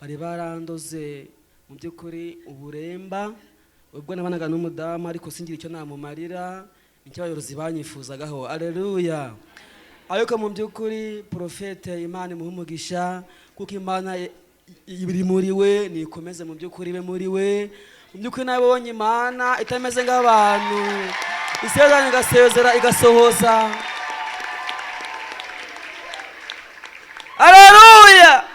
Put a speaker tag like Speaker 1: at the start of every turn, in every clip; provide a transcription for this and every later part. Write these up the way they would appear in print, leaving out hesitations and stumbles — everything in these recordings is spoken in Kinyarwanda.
Speaker 1: bari barandoze mu by'ukuri uburemba ubwo nabanaga n'umudamu ariko singira icyo namumarira nicyo abayobozi banyifuzagaho. Aleluya. Ariko mu by'ukuri profete Imana imuha umugisha kuko Imana ibiri muri we nikomeze mu by'ukuri be muri we. Mu by'ukuri nabonye Imana itameze nk'abantu isezerano igasezera igasohoza. Aleluya.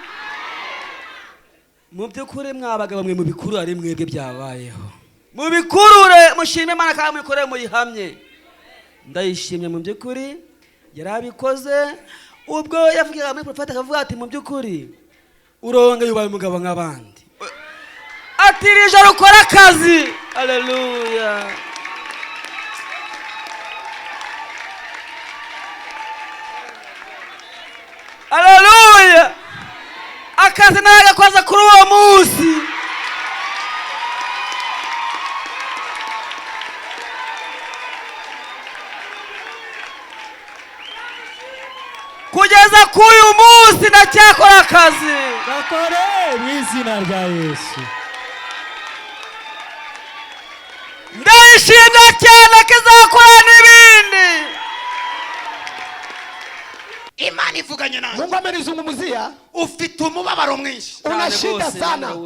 Speaker 1: Mu by'ukuri mwabaga bamwe mu bikuru ari mwebwe byabayeho mu bikurure mushime Imana kandi muyikorere muyihamye. Ndayishimye mu by'ukuri yarabikoze ubwo yavugaga muri profeta akavuga ati mu by'ukuri uronga yubaye umugabo nk'abandi ati rije rukora akazi. Aleluya. Aleluya. Akazi nagakoze kuri uwo munsi kugeza k'uyu munsi ndacyakora akazi.
Speaker 2: Gakore mu izina rya Yesu.
Speaker 1: Ndayishimye cyane kizakora n'ibindi.
Speaker 3: Imana ivuganye nawe.
Speaker 4: Mungu amenizungumzia.
Speaker 3: Ufite umubabaro mwinshi.
Speaker 4: Una shida sana.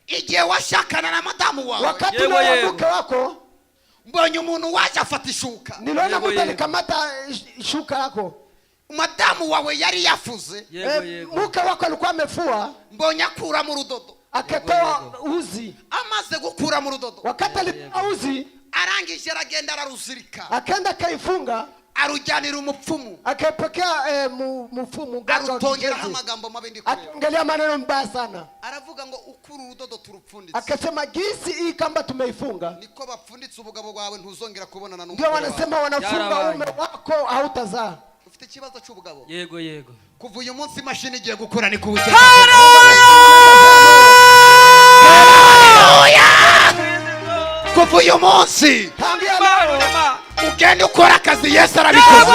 Speaker 3: Igihe washakana na madamu wawe.
Speaker 4: Wakati na mke wako.
Speaker 3: Mbonye umuntu waje afata ishuka.
Speaker 4: Niliona mtu alikamata shuka yako.
Speaker 3: Madamu wawe yari yafuze.
Speaker 4: Mke wako alikuwa amefua.
Speaker 3: Mbonye akura mu rudodo.
Speaker 4: Akatoa uzi.
Speaker 3: Amaze gukura mu rudodo.
Speaker 4: Wakati alitoa uzi.
Speaker 3: Arangije aragenda araruzirika.
Speaker 4: Akaenda kaifunga.
Speaker 3: Arujyanira umupfumu.
Speaker 4: Akapokea mfumu
Speaker 3: arutongeraho amagambo mabi ndi kureba.
Speaker 4: Angalia maneno mbaya sana.
Speaker 3: Aravuga ngo ukuru urudodo turupfunditse.
Speaker 4: Akasema gisi hii kamba tumeifunga.
Speaker 3: Niko bapfunditse ubugabo bwawe ntuzongera kubonana n'umugore.
Speaker 4: Ndio wanasema wanafunga ume wako hautazaa.
Speaker 3: Ufite ikibazo cy'ubugabo.
Speaker 1: Yego.
Speaker 3: Kuva uyu munsi imashini igiye gukora ni kuwuteka. Haleluya. Kuva uyu munsi ugenda ukora akazi Yesu arabikoze.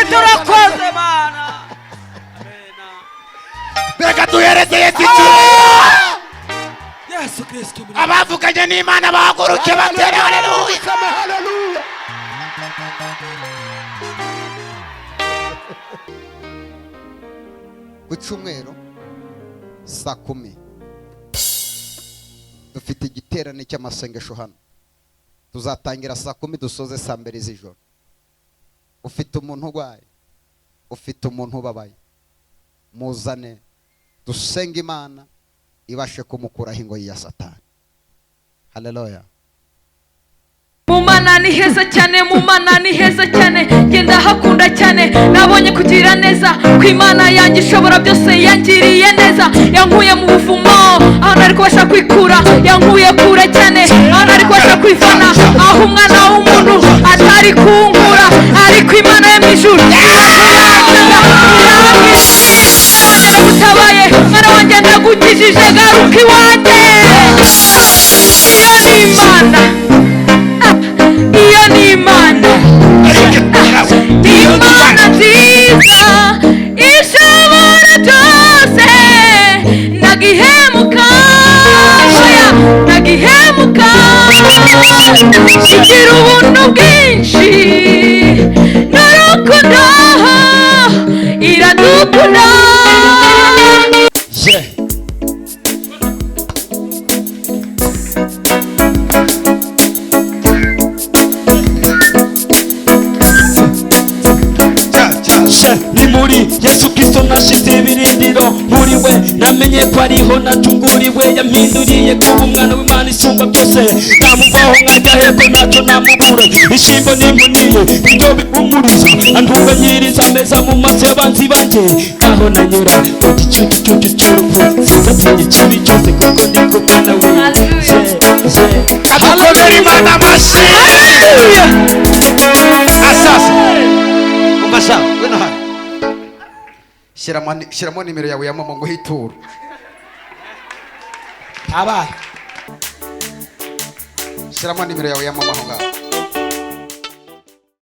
Speaker 1: Turakoze Mana.
Speaker 3: Reka duhereze Yesu
Speaker 1: Yesu Kristo.
Speaker 3: Abavuganye n'Imana bahaguruke batere haleluya.
Speaker 4: Haleluya.
Speaker 3: Ku cyumweru saa 10 dufite igiterane cy'amasengesho hano. Tuzatangira saa 10 dusoze saa 2 z'ijoro. Ufite umuntu urwaye, ufite umuntu ubabaye, muzane dusenga Imana ibashe kumukuraho ingoyi ya Satani. Haleluya.
Speaker 5: Mumana ni heza cyane, mumana ni heza cyane, genda hakunda cyane, nabonye kugira neza ku Imana yanjye ishobora byose yangiriye neza. Yankuye mu buvumo aho nari kubasha kwikura, yankuye kure cyane aho nari kubasha kwivana, aho umwana w'umuntu atari kunkura, ariko Imana yo mu ijuru utabaye mwana wanjye ndagukijije, garuka iwanjye. Iyo ni Imana, iyo ni Imana, Imana nziza ishobora byose, nagihemuka oya nagihemuka, igira ubuntu bwinshi n'urukundo iradukunda.
Speaker 2: Ni muri Yesu Kristo nashize ibirindiro, muri we namenye ko ariho natunguriwe, yampinduriye kuba umwana w'Imana isumba byose, namuvaho nkajya hepfo ntacyo namubura. Ishimbo nimuniye ibyo bihumuriza, antunganyiriza ameza mu maso y'abanzi banjye, aho nanyura mu gicucu cy'urupfu sinzatinya ikibi cyose kuko ndi kumwe nawe.
Speaker 3: Adukomere Imana amashyi. Asasa umbasha wena hano shyiramo nimero yawe ya mama ngo hituru
Speaker 4: Abaye.
Speaker 3: Shyiramo nimero yawe ya mama ngo